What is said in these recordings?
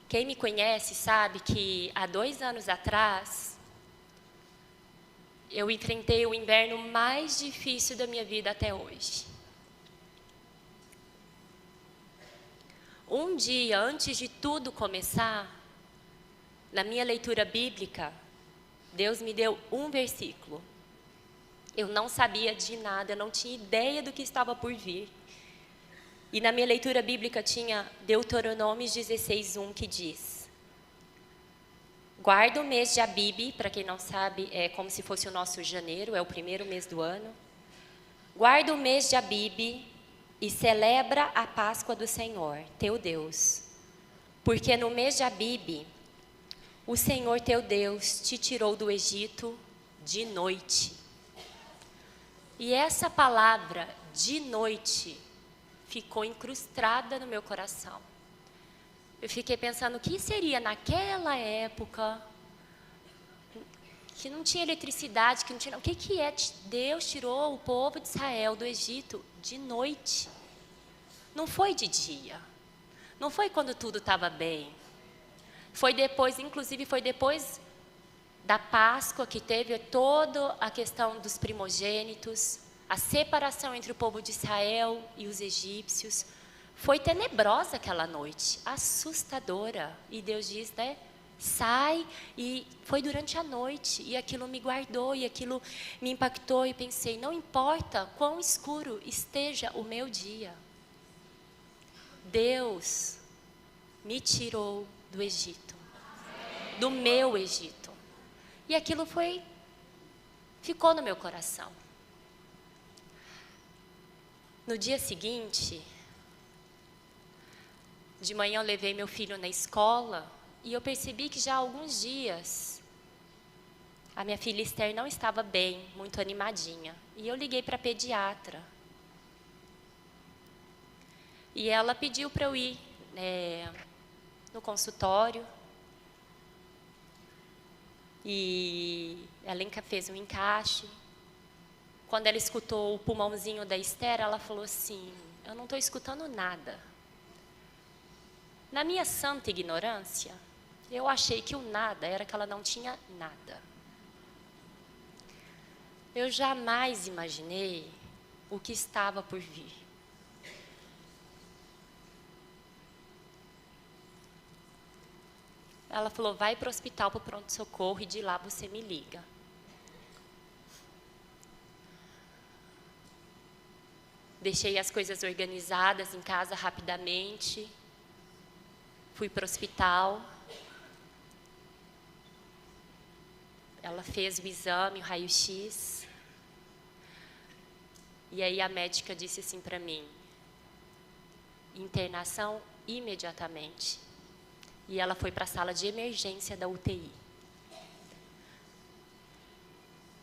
Quem me conhece sabe que há 2 anos atrás, eu enfrentei o inverno mais difícil da minha vida até hoje. Um dia antes de tudo começar, na minha leitura bíblica, Deus me deu um versículo. Eu não sabia de nada, eu não tinha ideia do que estava por vir. E na minha leitura bíblica tinha Deuteronômio 16:1, que diz: guarda o mês de Abibe, para quem não sabe, é como se fosse o nosso janeiro, é o primeiro mês do ano. Guarda o mês de Abibe e celebra a Páscoa do Senhor, teu Deus. Porque no mês de Abibe, o Senhor teu Deus te tirou do Egito de noite. E essa palavra, de noite, ficou incrustada no meu coração. Eu fiquei pensando, o que seria naquela época, que não tinha eletricidade, que não tinha... O que é? Deus tirou o povo de Israel do Egito de noite. Não foi de dia. Não foi quando tudo estava bem. Foi depois, inclusive foi depois da Páscoa, que teve toda a questão dos primogênitos, a separação entre o povo de Israel e os egípcios. Foi tenebrosa aquela noite, assustadora. E Deus diz, né? Sai. E foi durante a noite. E aquilo me guardou, e aquilo me impactou. E pensei, não importa quão escuro esteja o meu dia, Deus me tirou do Egito, do meu Egito. E aquilo ficou no meu coração. No dia seguinte, de manhã eu levei meu filho na escola e eu percebi que já há alguns dias a minha filha Esther não estava bem, muito animadinha. E eu liguei para a pediatra. E ela pediu para eu ir no consultório. E ela fez um encaixe. Quando ela escutou o pulmãozinho da Esther, ela falou assim, eu não estou escutando nada. Na minha santa ignorância, eu achei que o nada era que ela não tinha nada. Eu jamais imaginei o que estava por vir. Ela falou, vai para o hospital, para o pronto-socorro, e de lá você me liga. Deixei as coisas organizadas em casa rapidamente. Fui para o hospital. Ela fez o exame, o raio-x. E aí a médica disse assim para mim, internação imediatamente. E ela foi para a sala de emergência da UTI.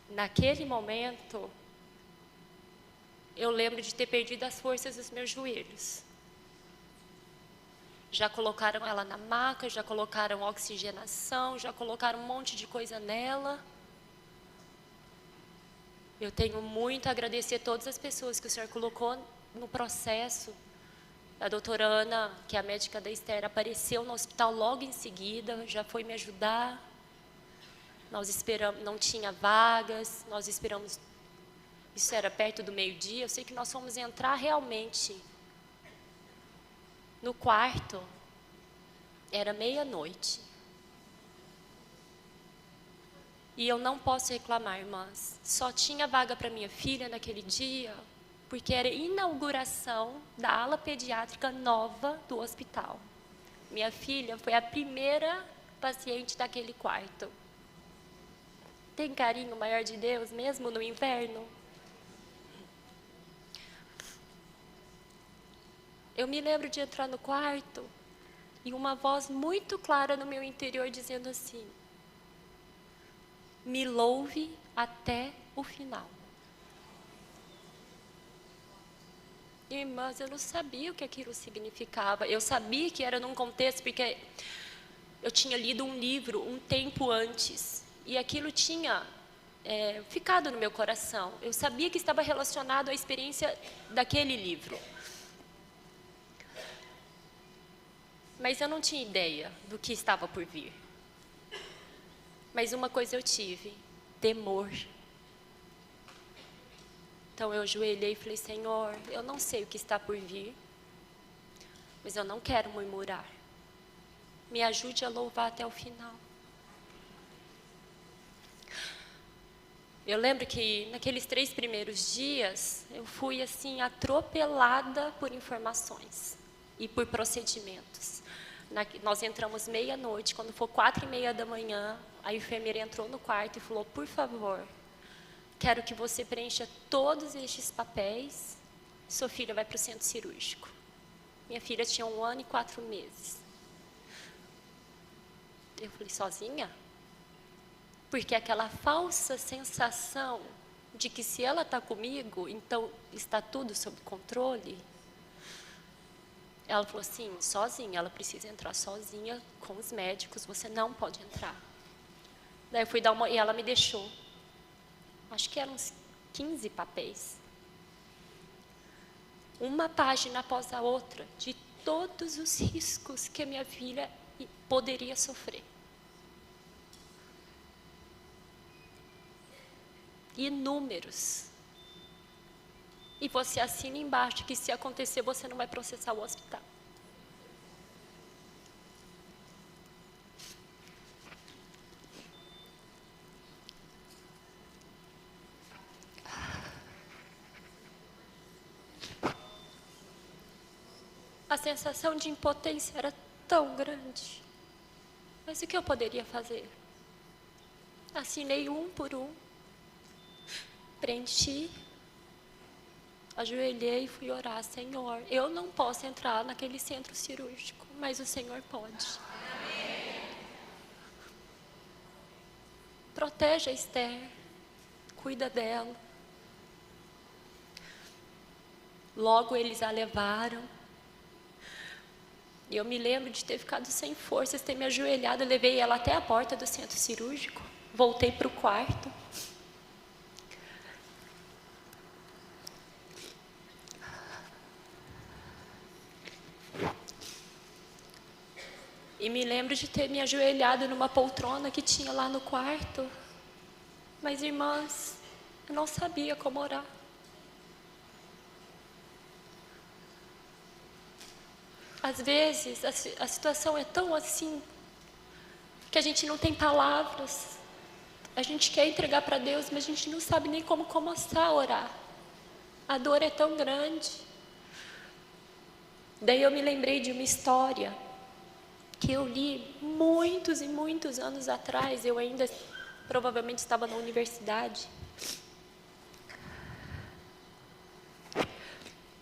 Naquele momento, eu lembro de ter perdido as forças dos meus joelhos. Já colocaram ela na maca, já colocaram oxigenação, já colocaram um monte de coisa nela. Eu tenho muito a agradecer a todas as pessoas que o Senhor colocou no processo. A doutora Ana, que é a médica da Esther, apareceu no hospital logo em seguida, já foi me ajudar. Nós esperamos, não tinha vagas, nós esperamos, isso era perto do meio-dia, eu sei que nós fomos entrar realmente no quarto, era meia-noite. E eu não posso reclamar, irmãs, só tinha vaga para minha filha naquele dia, porque era inauguração da ala pediátrica nova do hospital. Minha filha foi a primeira paciente daquele quarto. Tem carinho maior de Deus, mesmo no inverno? Eu me lembro de entrar no quarto e uma voz muito clara no meu interior dizendo assim, me louve até o final. Irmãs, eu não sabia o que aquilo significava. Eu sabia que era num contexto, porque eu tinha lido um livro um tempo antes. E aquilo tinha ficado no meu coração. Eu sabia que estava relacionado à experiência daquele livro. Mas eu não tinha ideia do que estava por vir. Mas uma coisa eu tive: temor. Então eu ajoelhei e falei: Senhor, eu não sei o que está por vir, mas eu não quero murmurar. Me ajude a louvar até o final. Eu lembro que naqueles 3 primeiros dias, eu fui assim atropelada por informações e por procedimentos. Nós entramos meia-noite, quando for 4:30 da manhã, a enfermeira entrou no quarto e falou: por favor, quero que você preencha todos estes papéis, sua filha vai para o centro cirúrgico. Minha filha tinha 1 ano e 4 meses. Eu falei: sozinha? Porque aquela falsa sensação de que se ela está comigo, então está tudo sob controle. Ela falou assim: sozinha, ela precisa entrar sozinha com os médicos, você não pode entrar. Daí eu fui dar uma, e ela me deixou, acho que eram uns 15 papéis. Uma página após a outra, de todos os riscos que a minha filha poderia sofrer. Inúmeros. E você assina embaixo que se acontecer você não vai processar o hospital. A sensação de impotência era tão grande. Mas o que eu poderia fazer? Assinei um por um. Preenchi. Ajoelhei e fui orar: Senhor, eu não posso entrar naquele centro cirúrgico, mas o Senhor pode. Protege a Esther, cuida dela. Logo eles a levaram. E eu me lembro de ter ficado sem forças, ter me ajoelhado, eu levei ela até a porta do centro cirúrgico, voltei para o quarto. E me lembro de ter me ajoelhado numa poltrona que tinha lá no quarto. Mas, irmãs, eu não sabia como orar. Às vezes, a situação é tão assim, que a gente não tem palavras. A gente quer entregar para Deus, mas a gente não sabe nem como começar a orar. A dor é tão grande. Daí eu me lembrei de uma história que eu li muitos e muitos anos atrás. Eu ainda provavelmente estava na universidade.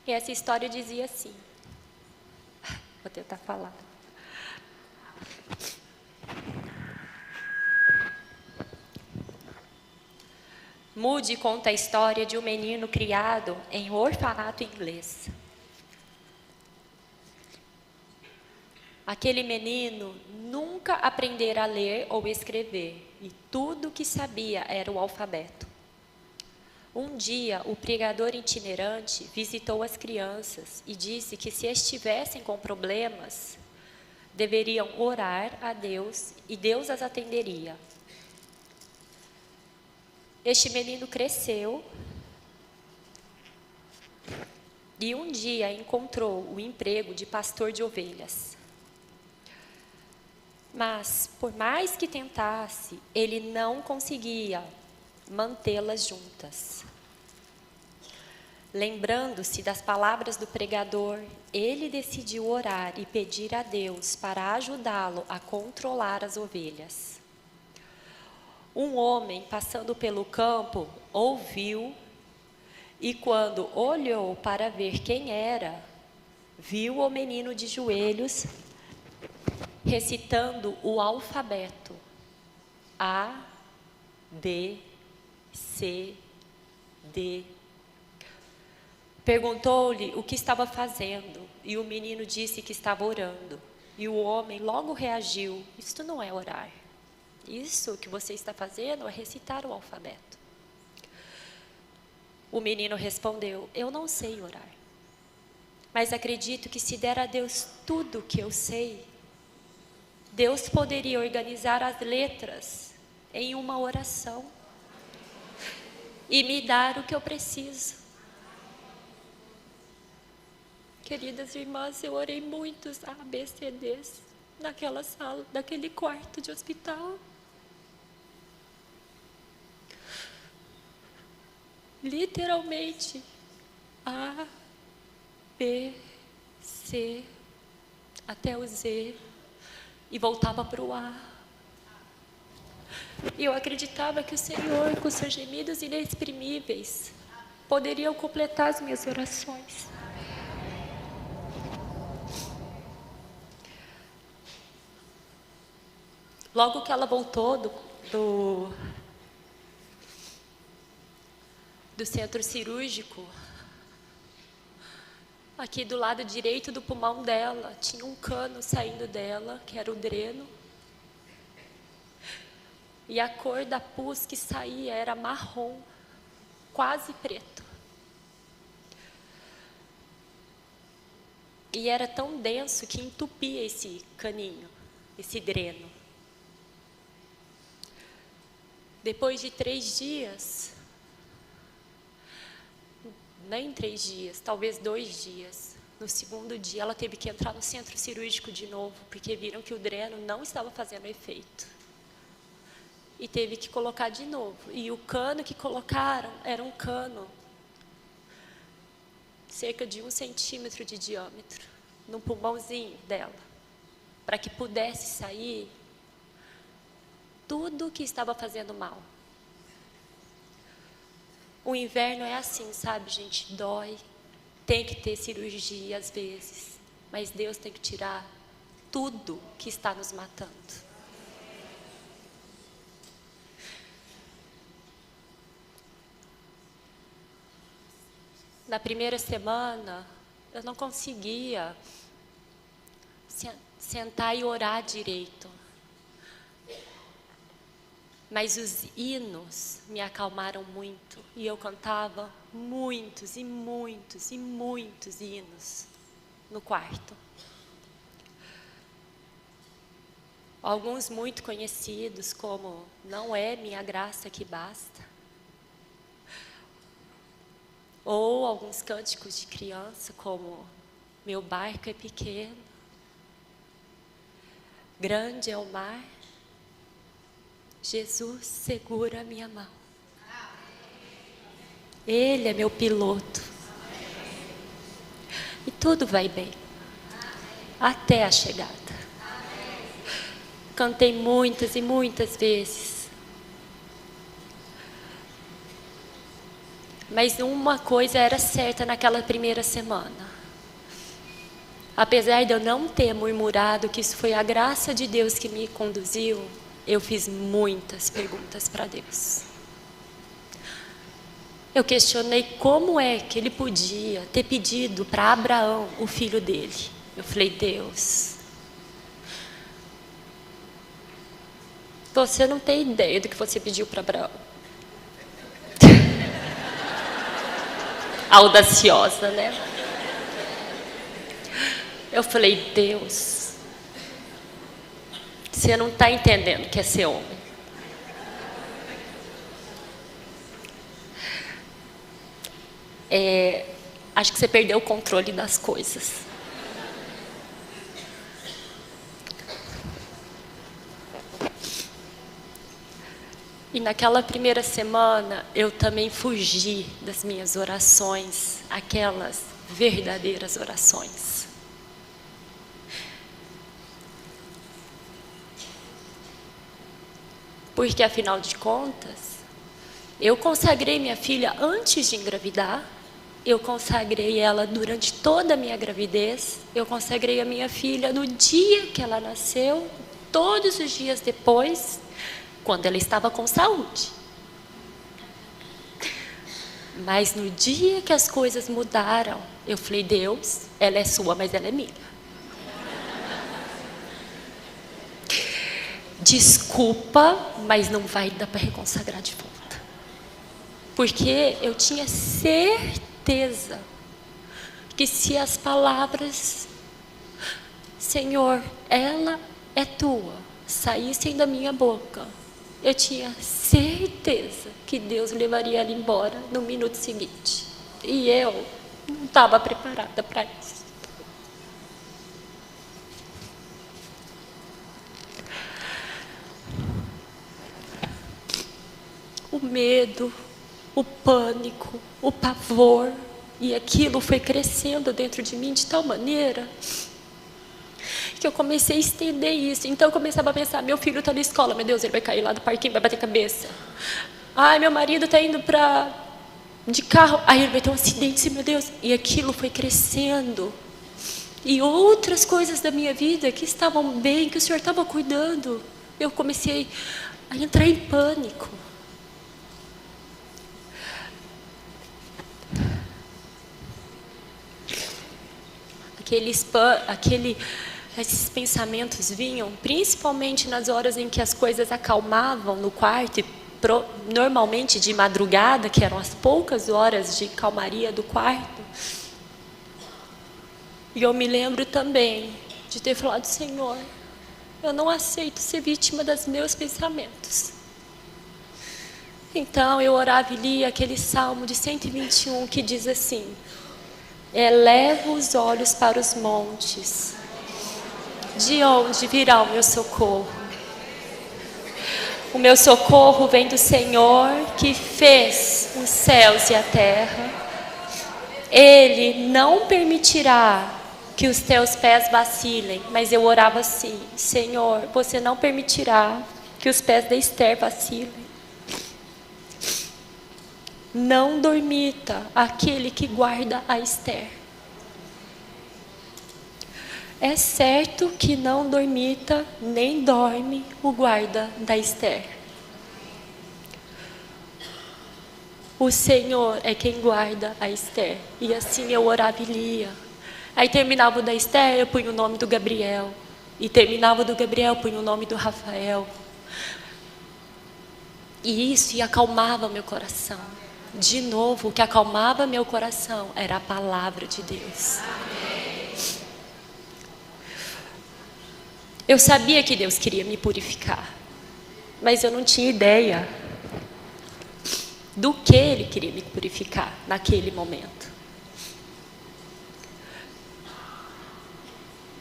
E essa história dizia assim, vou tentar falar. Moody conta a história de um menino criado em um orfanato inglês. Aquele menino nunca aprendera a ler ou escrever, e tudo o que sabia era o alfabeto. Um dia, o pregador itinerante visitou as crianças e disse que se estivessem com problemas, deveriam orar a Deus e Deus as atenderia. Este menino cresceu e um dia encontrou o emprego de pastor de ovelhas. Mas, por mais que tentasse, ele não conseguia mantê-las juntas. Lembrando-se das palavras do pregador, ele decidiu orar e pedir a Deus para ajudá-lo a controlar as ovelhas. Um homem passando pelo campo ouviu e, quando olhou para ver quem era, viu o menino de joelhos recitando o alfabeto: A, B, C, D. Perguntou-lhe o que estava fazendo, e o menino disse que estava orando. E o homem logo reagiu: isto não é orar. Isso que você está fazendo é recitar o alfabeto. O menino respondeu: eu não sei orar, mas acredito que se der a Deus tudo o que eu sei, Deus poderia organizar as letras em uma oração e me dar o que eu preciso. Queridas irmãs, eu orei muitos ABCDs naquela sala, naquele quarto de hospital. Literalmente, A, B, C, até o Z, e voltava para o A. E eu acreditava que o Senhor, com seus gemidos inexprimíveis, poderiam completar as minhas orações. Logo que ela voltou do centro cirúrgico, aqui do lado direito do pulmão dela, tinha um cano saindo dela, que era o dreno. E a cor da pus que saía era marrom, quase preto. E era tão denso que entupia esse caninho, esse dreno. Depois de 3 dias, nem 3 dias, talvez 2 dias, no segundo dia ela teve que entrar no centro cirúrgico de novo, porque viram que o dreno não estava fazendo efeito. E teve que colocar de novo. E o cano que colocaram era um cano cerca de 1 centímetro de diâmetro, no pulmãozinho dela, para que pudesse sair tudo que estava fazendo mal. O inverno é assim, sabe, gente? Dói, tem que ter cirurgia às vezes, mas Deus tem que tirar tudo que está nos matando. Na primeira semana, eu não conseguia sentar e orar direito. Mas os hinos me acalmaram muito. E eu cantava muitos e muitos e muitos hinos no quarto. Alguns muito conhecidos, como Não é minha graça que basta. Ou alguns cânticos de criança, como Meu barco é pequeno, grande é o mar, Jesus segura a minha mão. Ele é meu piloto. E tudo vai bem, até a chegada. Cantei muitas e muitas vezes. Mas uma coisa era certa naquela primeira semana. Apesar de eu não ter murmurado que isso foi a graça de Deus que me conduziu, eu fiz muitas perguntas para Deus. Eu questionei como é que ele podia ter pedido para Abraão, o filho dele. Eu falei, Deus, você não tem ideia do que você pediu para Abraão. Audaciosa, né? Eu falei, Deus, você não está entendendo o que é ser homem. Acho que você perdeu o controle das coisas. E naquela primeira semana, eu também fugi das minhas orações, aquelas verdadeiras orações. Porque, afinal de contas, eu consagrei minha filha antes de engravidar, eu consagrei ela durante toda a minha gravidez, eu consagrei a minha filha no dia que ela nasceu, todos os dias depois, quando ela estava com saúde. Mas no dia que as coisas mudaram, eu falei, Deus, ela é sua, mas ela é minha. Desculpa, mas não vai dar para reconsagrar de volta. Porque eu tinha certeza que se as palavras, Senhor, ela é tua, saíssem da minha boca, eu tinha certeza que Deus levaria ela embora no minuto seguinte. E eu não estava preparada para isso. O medo, o pânico, o pavor, e aquilo foi crescendo dentro de mim de tal maneira que eu comecei a estender isso. Então eu começava a pensar, meu filho está na escola, meu Deus, ele vai cair lá do parquinho, vai bater cabeça. Ai, meu marido está indo de carro, aí ele vai ter um acidente, meu Deus. E aquilo foi crescendo. E outras coisas da minha vida que estavam bem, que o Senhor estava cuidando, eu comecei a entrar em pânico. Esses pensamentos vinham principalmente nas horas em que as coisas acalmavam no quarto, e normalmente de madrugada, que eram as poucas horas de calmaria do quarto. E eu me lembro também de ter falado, Senhor, eu não aceito ser vítima dos meus pensamentos. Então eu orava e lia aquele Salmo de 121 que diz assim: eleva os olhos para os montes, de onde virá o meu socorro? O meu socorro vem do Senhor que fez os céus e a terra. Ele não permitirá que os teus pés vacilem. Mas eu orava assim, Senhor, você não permitirá que os pés da Esther vacilem. Não dormita aquele que guarda a Esther. É certo que não dormita, nem dorme o guarda da Esther. O Senhor é quem guarda a Esther. E assim eu orava e lia. Aí terminava o da Esther, eu punha o nome do Gabriel. E terminava o do Gabriel, eu punha o nome do Rafael. E isso acalmava meu coração. De novo, o que acalmava meu coração era a palavra de Deus. Eu sabia que Deus queria me purificar, mas eu não tinha ideia do que Ele queria me purificar naquele momento.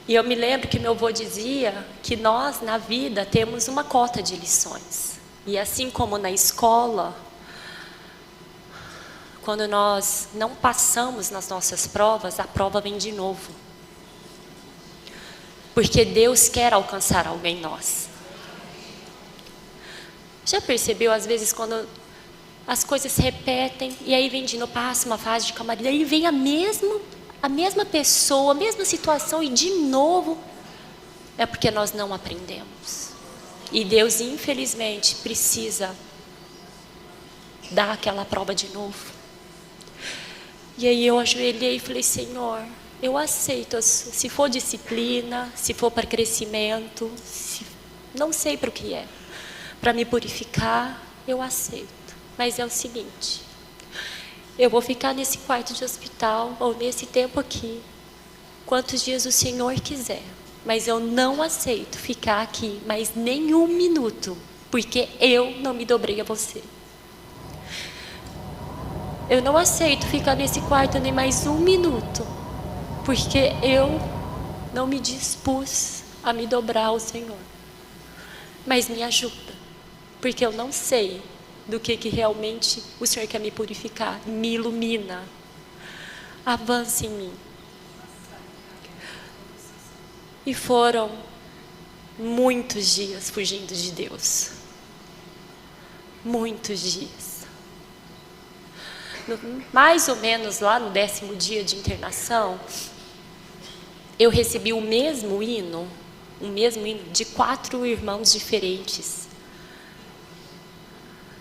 E eu me lembro que meu avô dizia que nós, na vida, temos uma cota de lições. E assim como na escola, quando nós não passamos nas nossas provas, a prova vem de novo. Porque Deus quer alcançar algo em nós. Já percebeu, às vezes, quando as coisas se repetem, e aí vem de novo, passa uma fase de calmaria, aí vem a mesma pessoa, a mesma situação, e de novo, é porque nós não aprendemos. E Deus, infelizmente, precisa dar aquela prova de novo. E aí eu ajoelhei e falei, Senhor, eu aceito, se for disciplina, se for para crescimento, não sei para o que é, para me purificar, eu aceito. Mas é o seguinte, eu vou ficar nesse quarto de hospital, ou nesse tempo aqui, quantos dias o Senhor quiser. Mas eu não aceito ficar aqui mais nenhum minuto, porque eu não me dobrei a você. Eu não aceito ficar nesse quarto nem mais um minuto, porque eu não me dispus a me dobrar ao Senhor. Mas me ajuda, porque eu não sei do que realmente o Senhor quer me purificar. Me ilumina. Avance em mim. E foram muitos dias fugindo de Deus. Muitos dias. Mais ou menos lá no 10º dia de internação, eu recebi o mesmo hino de 4 irmãos diferentes.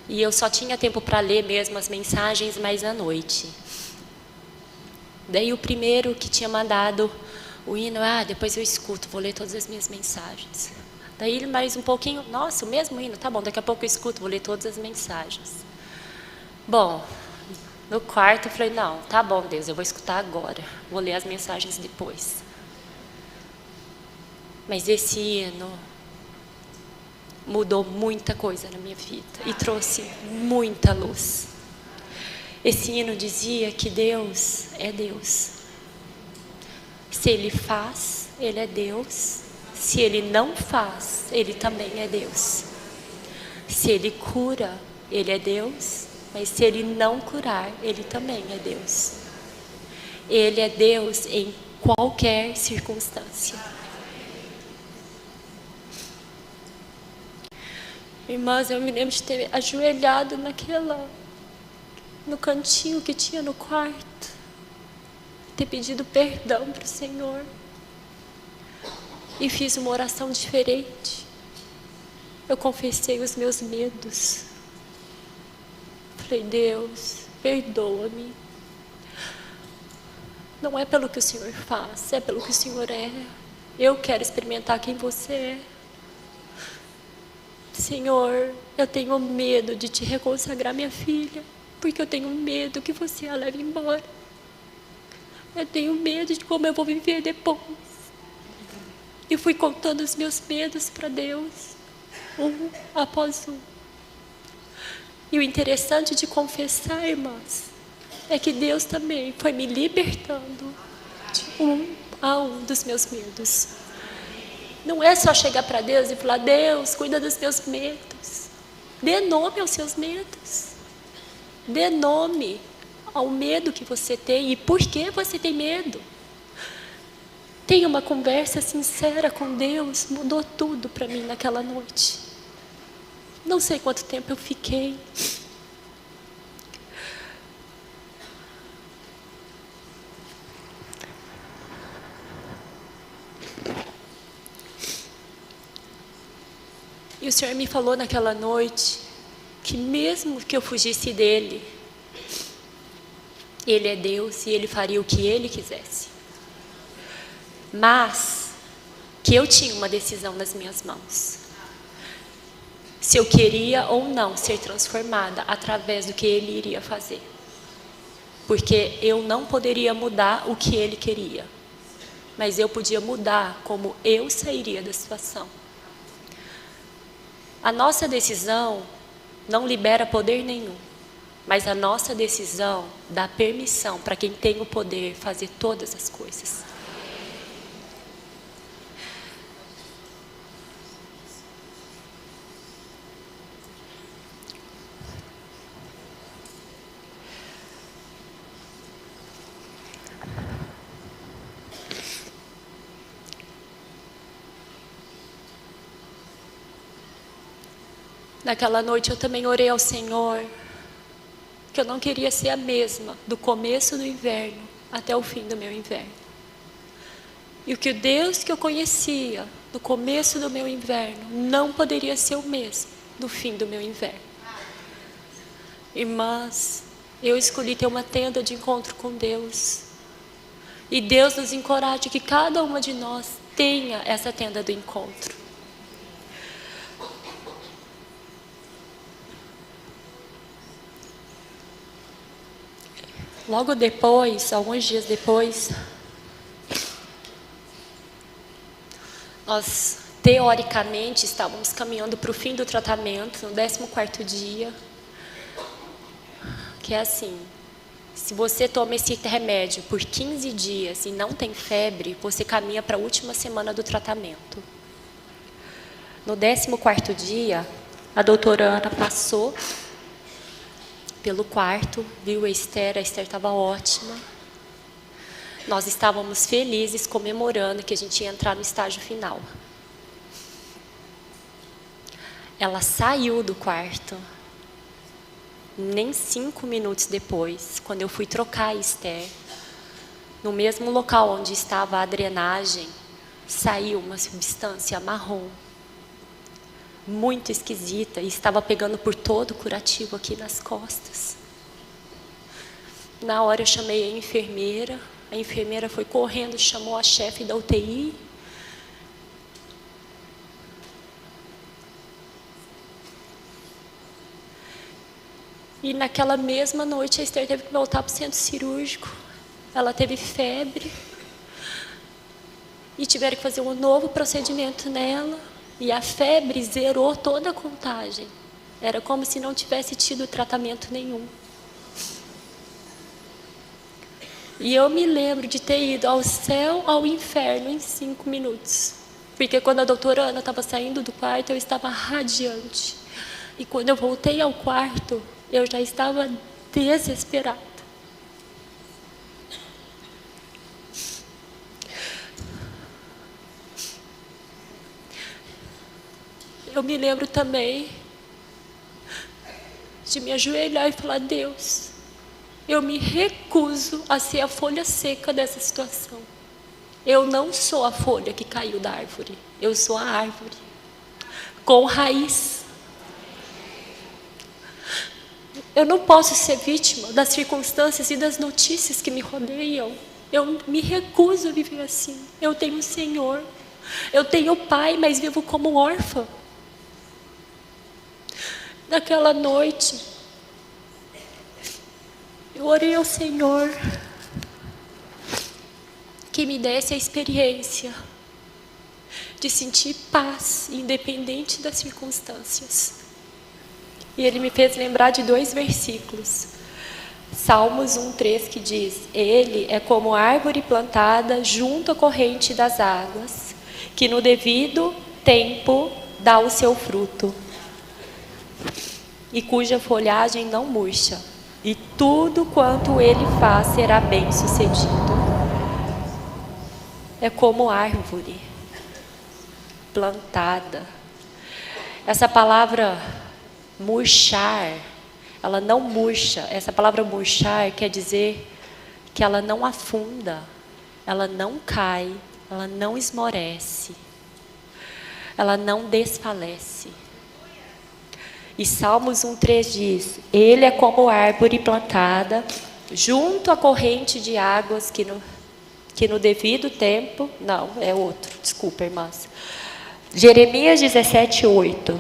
E eu só tinha tempo para ler mesmo as mensagens mais à noite. Daí o primeiro que tinha mandado o hino, depois eu escuto, vou ler todas as minhas mensagens. Daí mais um pouquinho, nossa, o mesmo hino, tá bom, daqui a pouco eu escuto, vou ler todas as mensagens. Bom, no quarto eu falei, não, tá bom Deus, eu vou escutar agora, vou ler as mensagens depois. Mas esse hino mudou muita coisa na minha vida e trouxe muita luz. Esse hino dizia que Deus é Deus. Se Ele faz, Ele é Deus. Se Ele não faz, Ele também é Deus. Se Ele cura, Ele é Deus. Mas se Ele não curar, Ele também é Deus. Ele é Deus em qualquer circunstância. Irmãs, eu me lembro de ter ajoelhado no cantinho que tinha no quarto, ter pedido perdão para o Senhor, e fiz uma oração diferente. Eu confessei os meus medos. Falei: Deus, perdoa-me. Não é pelo que o Senhor faz, é pelo que o Senhor é. Eu quero experimentar quem você é. Senhor, eu tenho medo de te reconsagrar minha filha, porque eu tenho medo que você a leve embora. Eu tenho medo de como eu vou viver depois. E fui contando os meus medos para Deus, um após um. E o interessante de confessar, irmãs, é que Deus também foi me libertando de um a um dos meus medos. Não é só chegar para Deus e falar: Deus, cuida dos meus medos. Dê nome aos seus medos. Dê nome ao medo que você tem e por que você tem medo. Tenha uma conversa sincera com Deus. Mudou tudo para mim naquela noite. Não sei quanto tempo eu fiquei. E o Senhor me falou naquela noite que mesmo que eu fugisse dele, Ele é Deus e Ele faria o que Ele quisesse. Mas que eu tinha uma decisão nas minhas mãos. Se eu queria ou não ser transformada através do que Ele iria fazer. Porque eu não poderia mudar o que Ele queria. Mas eu podia mudar como eu sairia da situação. A nossa decisão não libera poder nenhum, mas a nossa decisão dá permissão para quem tem o poder fazer todas as coisas. Naquela noite eu também orei ao Senhor, que eu não queria ser a mesma do começo do inverno até o fim do meu inverno. E o que o Deus que eu conhecia no começo do meu inverno não poderia ser o mesmo no fim do meu inverno. Irmãs, eu escolhi ter uma tenda de encontro com Deus. E Deus nos encoraja que cada uma de nós tenha essa tenda do encontro. Logo depois, alguns dias depois, nós teoricamente estávamos caminhando para o fim do tratamento, no 14º dia, que é assim: se você toma esse remédio por 15 dias e não tem febre, você caminha para a última semana do tratamento. No 14º dia, a doutora Ana passou pelo quarto, viu a Esther estava ótima. Nós estávamos felizes, comemorando que a gente ia entrar no estágio final. Ela saiu do quarto, nem 5 minutos depois, quando eu fui trocar a Esther, no mesmo local onde estava a drenagem, saiu uma substância marrom, muito esquisita, e estava pegando por todo o curativo aqui nas costas. Na hora eu chamei a enfermeira foi correndo, chamou a chefe da UTI. E naquela mesma noite a Esther teve que voltar para o centro cirúrgico. Ela teve febre. E tiveram que fazer um novo procedimento nela. E a febre zerou toda a contagem. Era como se não tivesse tido tratamento nenhum. E eu me lembro de ter ido ao céu, ao inferno em 5 minutos. Porque quando a doutora Ana estava saindo do quarto, eu estava radiante. E quando eu voltei ao quarto, eu já estava desesperada. Eu me lembro também de me ajoelhar e falar: Deus, eu me recuso a ser a folha seca dessa situação. Eu não sou a folha que caiu da árvore. Eu sou a árvore com raiz. Eu não posso ser vítima das circunstâncias e das notícias que me rodeiam. Eu me recuso a viver assim. Eu tenho um Senhor. Eu tenho pai, mas vivo como órfã. Naquela noite, eu orei ao Senhor que me desse a experiência de sentir paz, independente das circunstâncias. E Ele me fez lembrar de 2 versículos. Salmos 1:3, que diz: Ele é como árvore plantada junto à corrente das águas, que no devido tempo dá o seu fruto, e cuja folhagem não murcha, e tudo quanto ele faz será bem sucedido. É como árvore plantada. Essa palavra murchar, ela não murcha. Essa palavra murchar quer dizer que ela não afunda, ela não cai, ela não esmorece, ela não desfalece. E Salmos 1:3 diz: Ele é como árvore plantada junto à corrente de águas que no devido tempo... Não, é outro, desculpa, irmãs. Jeremias 17:8.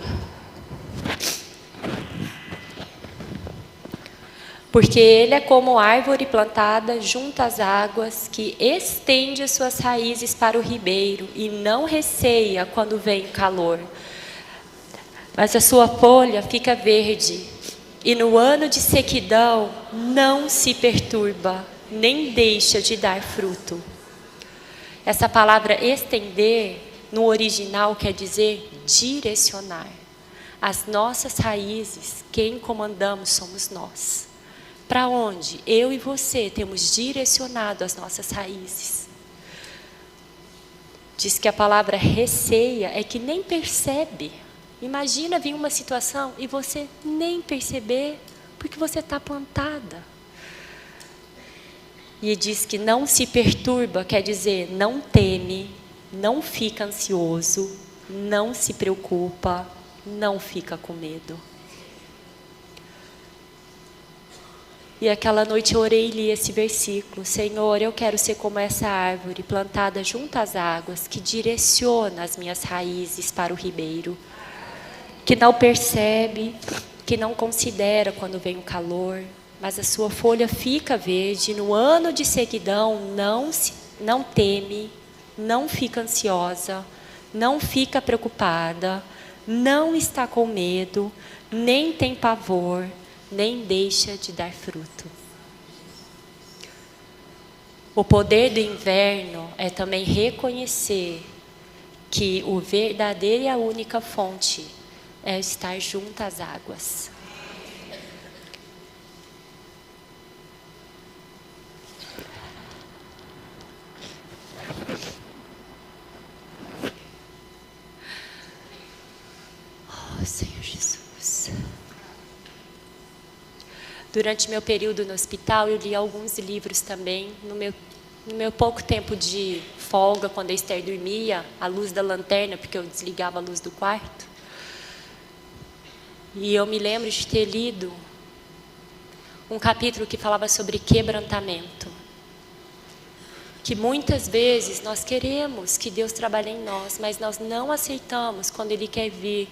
Porque ele é como árvore plantada junto às águas, que estende as suas raízes para o ribeiro e não receia quando vem o calor. Mas a sua folha fica verde, e no ano de sequidão não se perturba, nem deixa de dar fruto. Essa palavra estender, no original, quer dizer direcionar. As nossas raízes, quem comandamos somos nós. Para onde eu e você temos direcionado as nossas raízes? Diz que a palavra receia é que nem percebe. Imagina vir uma situação e você nem perceber, porque você está plantada. E diz que não se perturba, quer dizer, não teme, não fica ansioso, não se preocupa, não fica com medo. E aquela noite eu orei e li esse versículo: Senhor, eu quero ser como essa árvore plantada junto às águas, que direciona as minhas raízes para o ribeiro, que não percebe, que não considera quando vem o calor, mas a sua folha fica verde. No ano de sequidão não teme, não fica ansiosa, não fica preocupada, não está com medo, nem tem pavor, nem deixa de dar fruto. O poder do inverno é também reconhecer que o verdadeiro e a única fonte é estar junto às águas. Oh, Senhor Jesus. Durante meu período no hospital, eu li alguns livros também. No meu pouco tempo de folga, quando a Esther dormia, à luz da lanterna, porque eu desligava a luz do quarto. E eu me lembro de ter lido um capítulo que falava sobre quebrantamento. Que muitas vezes nós queremos que Deus trabalhe em nós, mas nós não aceitamos quando Ele quer vir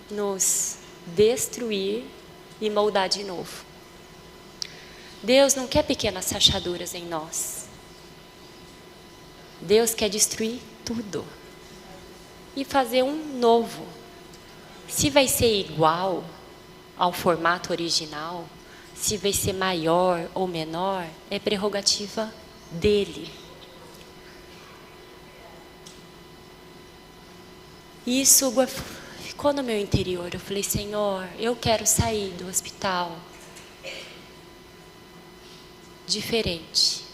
nos destruir e moldar de novo. Deus não quer pequenas rachaduras em nós. Deus quer destruir tudo e fazer um novo. Se vai ser igual ao formato original, se vai ser maior ou menor, é prerrogativa dele. E isso ficou no meu interior. Eu falei, Senhor, eu quero sair do hospital diferente.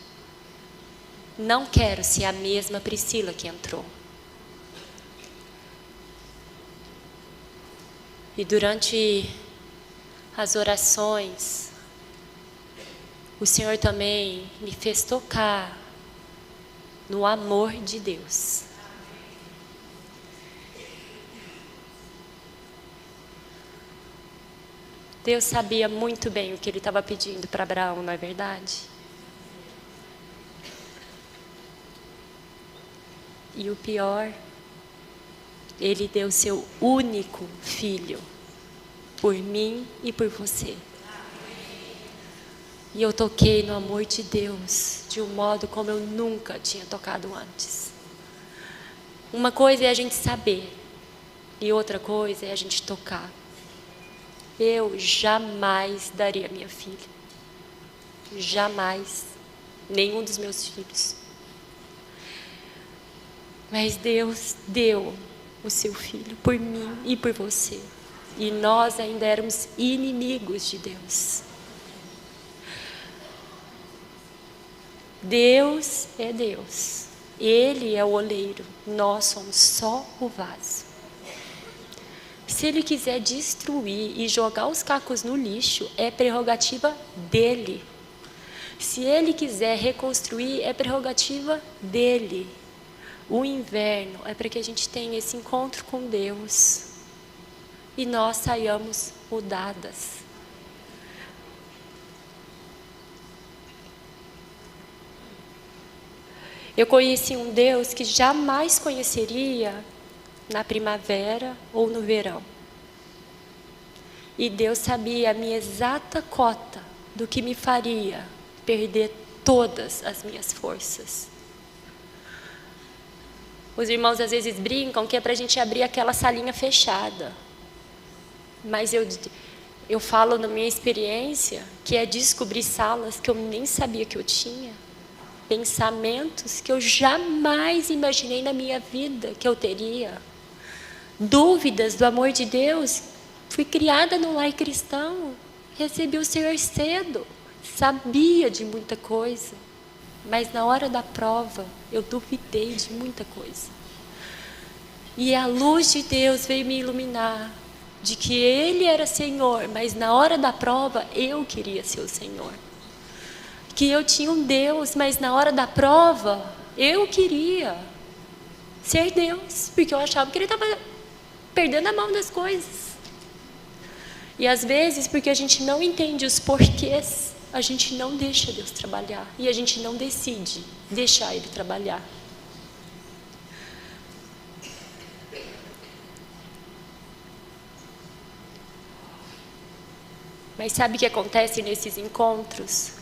Não quero ser a mesma Priscila que entrou. E durante as orações, o Senhor também me fez tocar no amor de Deus. Deus sabia muito bem o que Ele estava pedindo para Abraão, não é verdade? E o pior, Ele deu seu único filho por mim e por você. E eu toquei no amor de Deus de um modo como eu nunca tinha tocado antes. Uma coisa é a gente saber e outra coisa é a gente tocar. Eu jamais daria minha filha. Jamais. Nenhum dos meus filhos. Mas Deus deu o seu filho por mim e por você. E nós ainda éramos inimigos de Deus. Deus é Deus. Ele é o oleiro. Nós somos só o vaso. Se Ele quiser destruir e jogar os cacos no lixo, é prerrogativa dele. Se Ele quiser reconstruir, é prerrogativa dele. O inverno é para que a gente tenha esse encontro com Deus e nós saiamos mudadas. Eu conheci um Deus que jamais conheceria na primavera ou no verão. E Deus sabia a minha exata cota do que me faria perder todas as minhas forças. Os irmãos às vezes brincam que é para a gente abrir aquela salinha fechada. Mas eu falo na minha experiência que é descobrir salas que eu nem sabia que eu tinha. Pensamentos que eu jamais imaginei na minha vida que eu teria. Dúvidas do amor de Deus. Fui criada num lar cristão. Recebi o Senhor cedo. Sabia de muita coisa. Mas na hora da prova, eu duvidei de muita coisa. E a luz de Deus veio me iluminar. De que Ele era Senhor. Mas na hora da prova, eu queria ser o Senhor. Que eu tinha um Deus, mas na hora da prova, eu queria ser Deus. Porque eu achava que Ele estava perdendo a mão das coisas. E às vezes, porque a gente não entende os porquês, a gente não deixa Deus trabalhar. E a gente não decide deixar Ele trabalhar. Mas sabe o que acontece nesses encontros?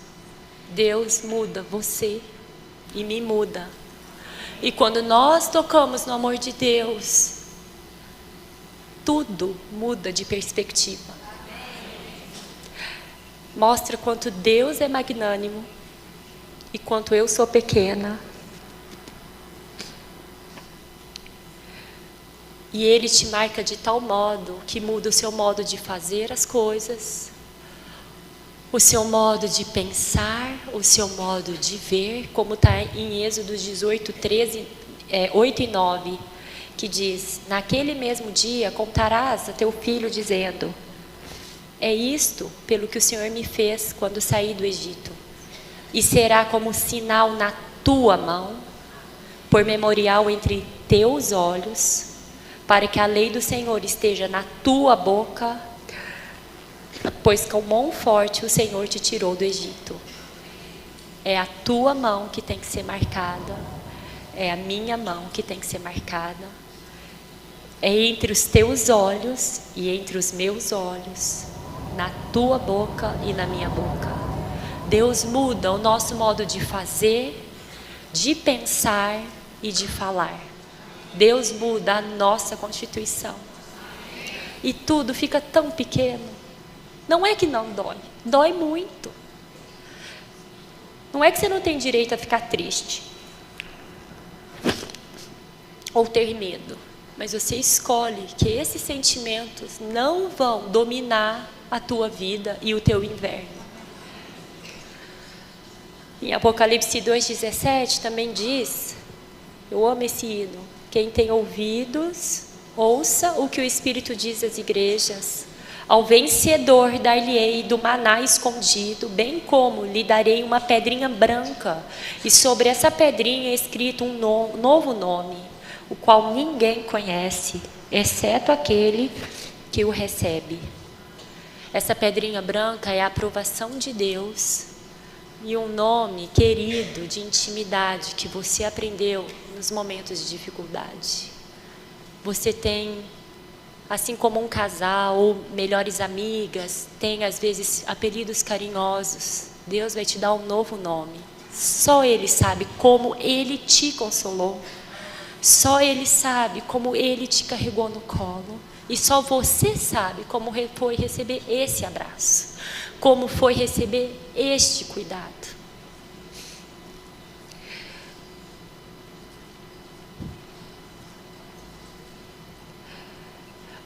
Deus muda você e me muda. E quando nós tocamos no amor de Deus, tudo muda de perspectiva. Mostra quanto Deus é magnânimo e quanto eu sou pequena. E Ele te marca de tal modo que muda o seu modo de fazer as coisas, o seu modo de pensar, o seu modo de ver, como está em Êxodo 18, 8 e 9, que diz: naquele mesmo dia contarás a teu filho dizendo: é isto pelo que o Senhor me fez quando saí do Egito, e será como sinal na tua mão, por memorial entre teus olhos, para que a lei do Senhor esteja na tua boca, pois com mão forte o Senhor te tirou do Egito. É a tua mão que tem que ser marcada, é a minha mão que tem que ser marcada, é entre os teus olhos e entre os meus olhos, na tua boca e na minha boca. Deus muda o nosso modo de fazer, de pensar, e de falar. Deus muda a nossa constituição. E tudo fica tão pequeno. Não é que não dói, dói muito. Não é que você não tem direito a ficar triste ou ter medo, mas você escolhe que esses sentimentos não vão dominar a tua vida e o teu inverno. Em Apocalipse 2,17 também diz, eu amo esse hino, quem tem ouvidos, ouça o que o Espírito diz às igrejas. Ao vencedor dar-lhe-ei do maná escondido, bem como lhe darei uma pedrinha branca, e sobre essa pedrinha é escrito um novo nome, o qual ninguém conhece, exceto aquele que o recebe. Essa pedrinha branca é a aprovação de Deus e um nome querido de intimidade que você aprendeu nos momentos de dificuldade. Você tem, assim como um casal ou melhores amigas, tem às vezes apelidos carinhosos. Deus vai te dar um novo nome. Só Ele sabe como Ele te consolou. Só Ele sabe como Ele te carregou no colo. E só você sabe como foi receber esse abraço. Como foi receber este cuidado.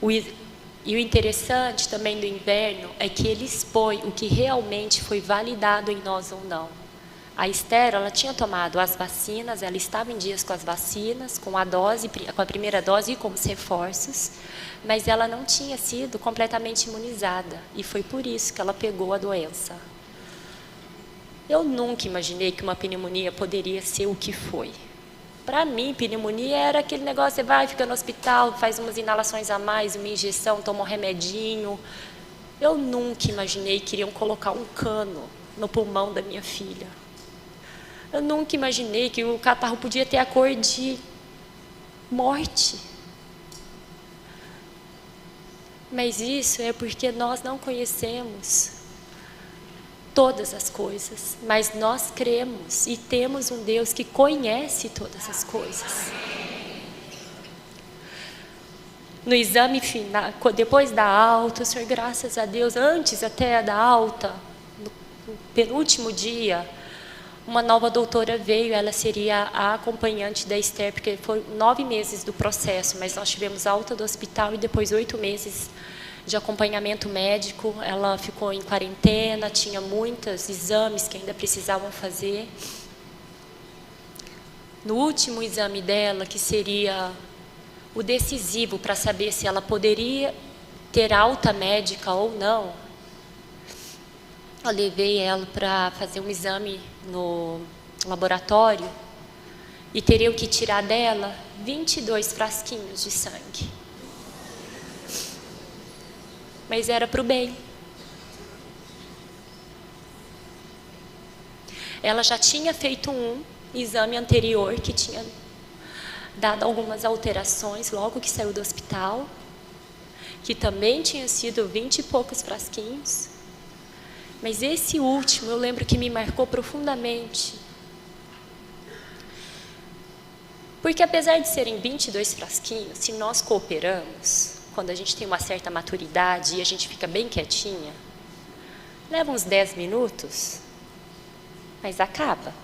E o interessante também do inverno é que ele expõe o que realmente foi validado em nós ou não. A Esther, ela tinha tomado as vacinas, ela estava em dias com as vacinas, com a primeira dose e com os reforços, mas ela não tinha sido completamente imunizada, e foi por isso que ela pegou a doença. Eu nunca imaginei que uma pneumonia poderia ser o que foi. Para mim, pneumonia era aquele negócio, você vai, fica no hospital, faz umas inalações a mais, uma injeção, toma um remedinho. Eu nunca imaginei que iriam colocar um cano no pulmão da minha filha. Eu nunca imaginei que o catarro podia ter a cor de morte. Mas isso é porque nós não conhecemos todas as coisas, mas nós cremos e temos um Deus que conhece todas as coisas. No exame final, depois da alta, o Senhor, graças a Deus, antes até da alta, no penúltimo dia, uma nova doutora veio, ela seria a acompanhante da Esther, porque foram 9 meses do processo, mas nós tivemos alta do hospital e depois 8 meses de acompanhamento médico. Ela ficou em quarentena, tinha muitos exames que ainda precisavam fazer. No último exame dela, que seria o decisivo para saber se ela poderia ter alta médica ou não, eu levei ela para fazer um exame no laboratório e teriam que tirar dela 22 frasquinhos de sangue. Mas era para o bem. Ela já tinha feito um exame anterior que tinha dado algumas alterações logo que saiu do hospital, que também tinha sido 20 e poucos frasquinhos. Mas esse último eu lembro que me marcou profundamente. Porque apesar de serem 22 frasquinhos, se nós cooperamos, quando a gente tem uma certa maturidade e a gente fica bem quietinha, leva uns 10 minutos, mas acaba.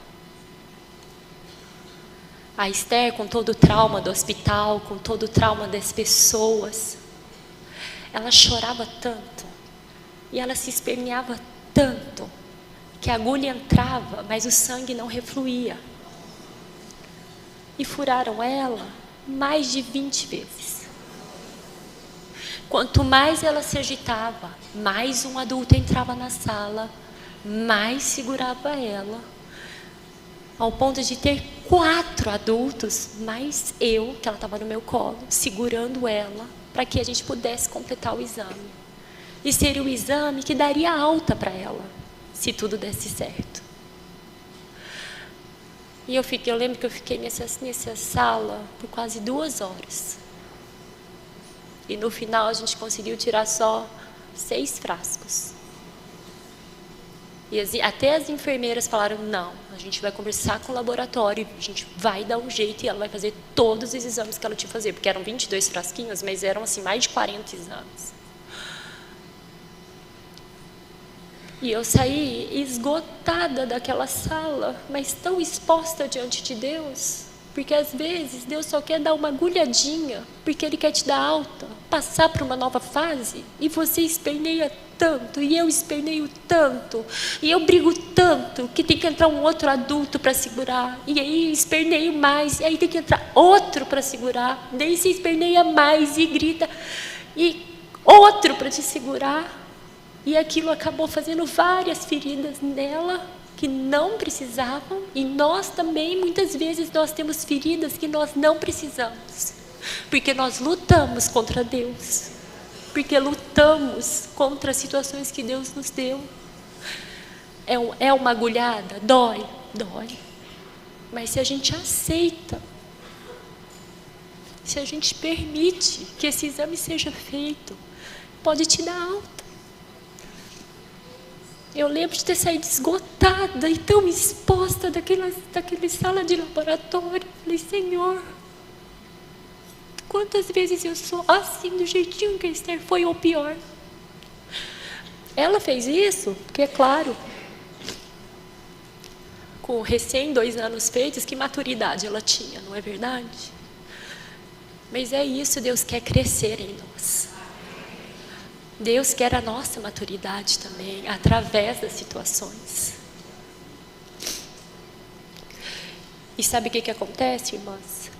A Esther, com todo o trauma do hospital, com todo o trauma das pessoas, ela chorava tanto e ela se esperneava tanto que a agulha entrava, mas o sangue não refluía. E furaram ela mais de 20 vezes. Quanto mais ela se agitava, mais um adulto entrava na sala, mais segurava ela, ao ponto de ter 4 adultos, mais eu, que ela estava no meu colo, segurando ela, para que a gente pudesse completar o exame. E seria o exame que daria alta para ela, se tudo desse certo. E eu lembro que eu fiquei nessa sala por quase 2 horas. E no final a gente conseguiu tirar só 6 frascos. E até as enfermeiras falaram, não, a gente vai conversar com o laboratório, a gente vai dar um jeito e ela vai fazer todos os exames que ela tinha que fazer, porque eram 22 frasquinhos, mas eram assim, mais de 40 exames. E eu saí esgotada daquela sala, mas tão exposta diante de Deus, porque às vezes Deus só quer dar uma agulhadinha, porque Ele quer te dar alta, passar para uma nova fase, e você esperneia tanto, e eu esperneio tanto, e eu brigo tanto, que tem que entrar um outro adulto para segurar, e aí esperneio mais, e aí tem que entrar outro para segurar, daí você esperneia mais e grita, e outro para te segurar, e aquilo acabou fazendo várias feridas nela, que não precisavam, e nós também, muitas vezes, nós temos feridas que nós não precisamos, porque nós lutamos contra Deus, porque lutamos contra as situações que Deus nos deu. É uma agulhada? Dói, dói. Mas se a gente aceita, se a gente permite que esse exame seja feito, pode te dar alta. Eu lembro de ter saído esgotada e tão exposta daquele sala de laboratório. Falei, Senhor, quantas vezes eu sou assim, do jeitinho que a Esther foi, ou pior. Ela fez isso, porque é claro, com recém 2 anos feitos, que maturidade ela tinha, não é verdade? Mas é isso, Deus quer crescer em nós. Deus quer a nossa maturidade também, através das situações. E sabe o que acontece, irmãs?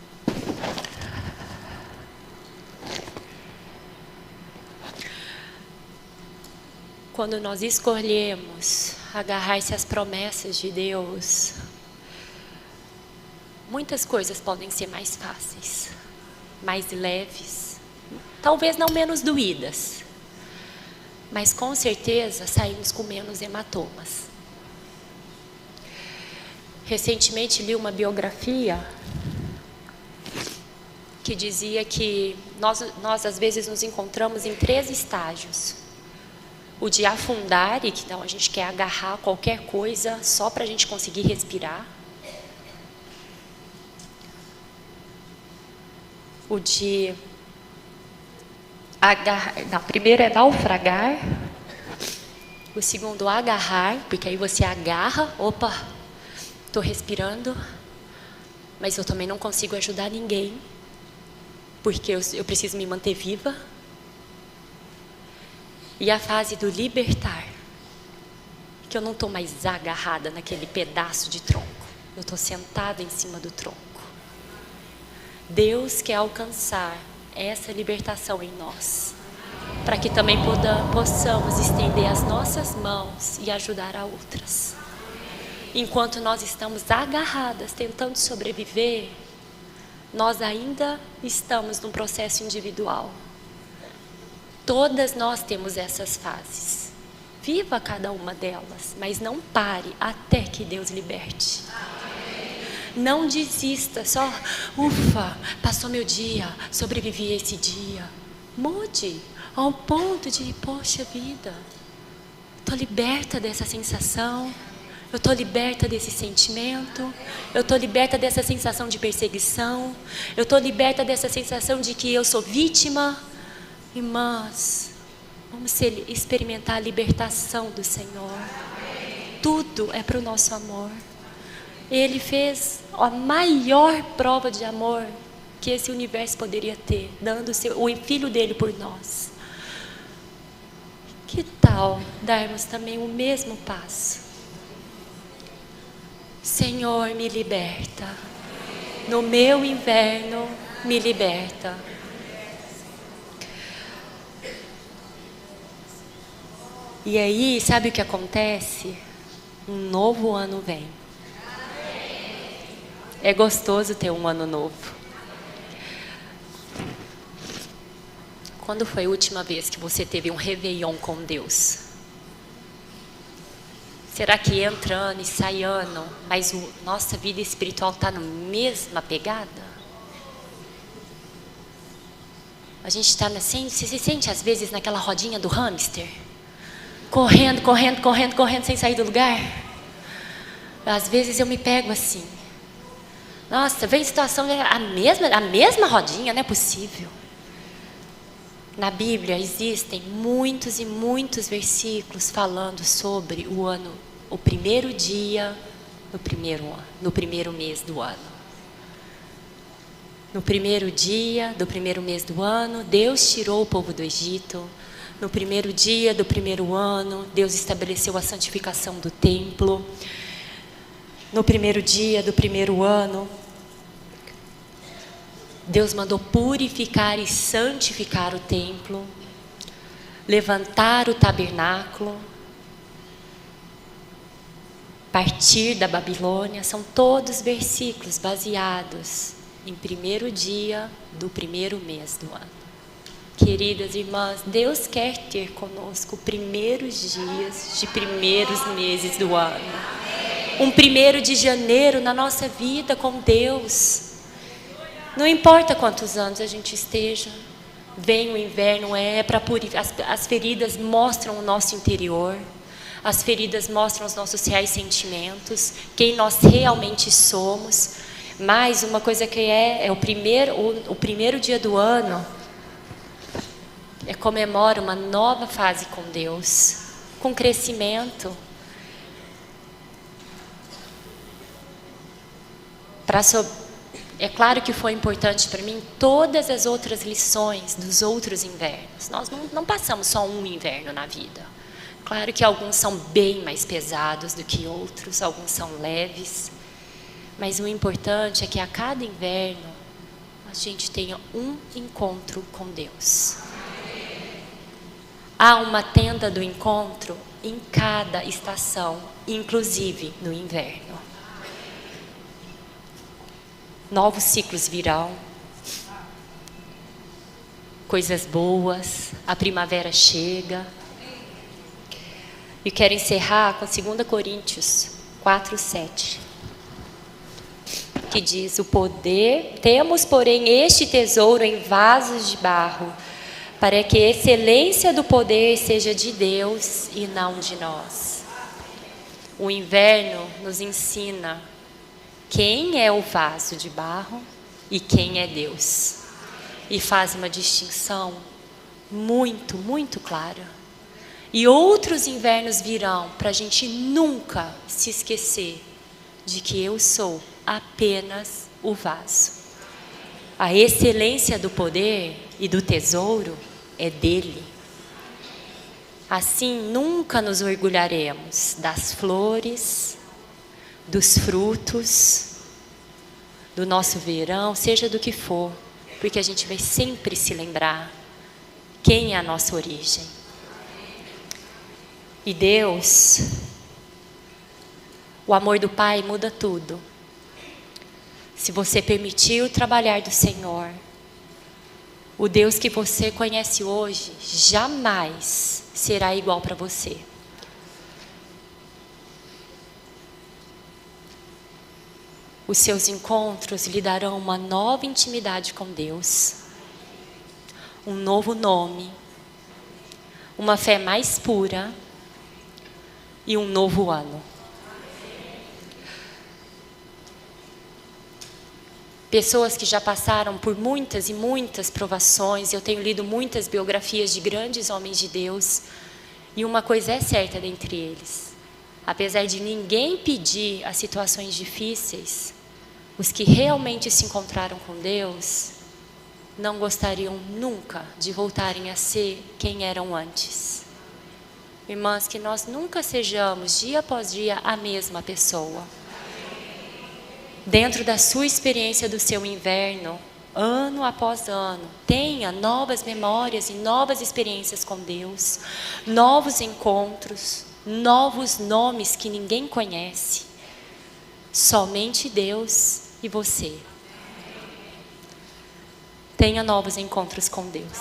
Quando nós escolhemos agarrar-se às promessas de Deus, muitas coisas podem ser mais fáceis, mais leves, talvez não menos doídas, mas com certeza saímos com menos hematomas. Recentemente li uma biografia que dizia que nós às vezes nos encontramos em 3 estágios. O de afundar, e que então a gente quer agarrar qualquer coisa só para a gente conseguir respirar. O de primeiro é naufragar. O segundo, agarrar, porque aí você agarra, opa, estou respirando, mas eu também não consigo ajudar ninguém, porque eu preciso me manter viva. E a fase do libertar, que eu não estou mais agarrada naquele pedaço de tronco, eu estou sentada em cima do tronco. Deus quer alcançar essa libertação em nós, para que também possamos estender as nossas mãos e ajudar a outras. Enquanto nós estamos agarradas, tentando sobreviver, nós ainda estamos num processo individual. Todas nós temos essas fases. Viva cada uma delas, mas não pare até que Deus liberte. Não desista, só, ufa, passou meu dia, sobrevivi a esse dia. Mude ao ponto de, poxa vida, estou liberta dessa sensação, eu estou liberta desse sentimento, eu estou liberta dessa sensação de perseguição, eu estou liberta dessa sensação de que eu sou vítima. Irmãs, vamos experimentar a libertação do Senhor. Tudo é para o nosso amor. Ele fez a maior prova de amor que esse universo poderia ter, dando o Filho dele por nós. Que tal darmos também o mesmo passo? Senhor, me liberta. No meu inverno, me liberta. E aí, sabe o que acontece? Um novo ano vem. É gostoso ter um ano novo. Quando foi a última vez que você teve um réveillon com Deus? Será que entra ano e sai ano, mas nossa vida espiritual está na mesma pegada? A gente está assim, você se sente às vezes naquela rodinha do hamster? correndo, correndo, correndo, correndo, sem sair do lugar. Às vezes eu me pego assim. Nossa, vem situação, a mesma rodinha, não é possível. Na Bíblia existem muitos e muitos versículos falando sobre o primeiro dia, no primeiro mês do ano. No primeiro dia do primeiro mês do ano, Deus tirou o povo do Egito. No primeiro dia do primeiro ano, Deus estabeleceu a santificação do templo. No primeiro dia do primeiro ano, Deus mandou purificar e santificar o templo, levantar o tabernáculo, partir da Babilônia. São todos versículos baseados em primeiro dia do primeiro mês do ano. Queridas irmãs, Deus quer ter conosco primeiros dias de primeiros meses do ano. Um 1º de janeiro na nossa vida com Deus. Não importa quantos anos a gente esteja, vem o inverno, para purificar. As feridas mostram o nosso interior, as feridas mostram os nossos reais sentimentos, quem nós realmente somos. Mas uma coisa que é o primeiro dia do ano, comemora uma nova fase com Deus, com crescimento. É claro que foi importante para mim todas as outras lições dos outros invernos. Nós não passamos só um inverno na vida. Claro que alguns são bem mais pesados do que outros, alguns são leves. Mas o importante é que a cada inverno a gente tenha um encontro com Deus. Há uma tenda do encontro em cada estação, inclusive no inverno. Novos ciclos virão, coisas boas, a primavera chega. E quero encerrar com 2 Coríntios 4:7, que diz: temos, porém, este tesouro em vasos de barro, para que a excelência do poder seja de Deus e não de nós. O inverno nos ensina quem é o vaso de barro e quem é Deus. E faz uma distinção muito, muito clara. E outros invernos virão para a gente nunca se esquecer de que eu sou apenas o vaso. A excelência do poder e do tesouro é dele. Assim, nunca nos orgulharemos das flores, dos frutos, do nosso verão, seja do que for, porque a gente vai sempre se lembrar quem é a nossa origem. E Deus, o amor do Pai muda tudo. Se você permitir o trabalhar do Senhor, o Deus que você conhece hoje jamais será igual para você. Os seus encontros lhe darão uma nova intimidade com Deus, um novo nome, uma fé mais pura e um novo ano. Pessoas que já passaram por muitas e muitas provações, eu tenho lido muitas biografias de grandes homens de Deus, e uma coisa é certa dentre eles: apesar de ninguém pedir as situações difíceis, os que realmente se encontraram com Deus não gostariam nunca de voltarem a ser quem eram antes. Irmãs, que nós nunca sejamos dia após dia a mesma pessoa. Dentro da sua experiência do seu inverno, ano após ano, tenha novas memórias e novas experiências com Deus, novos encontros, novos nomes que ninguém conhece. Somente Deus e você. Tenha novos encontros com Deus.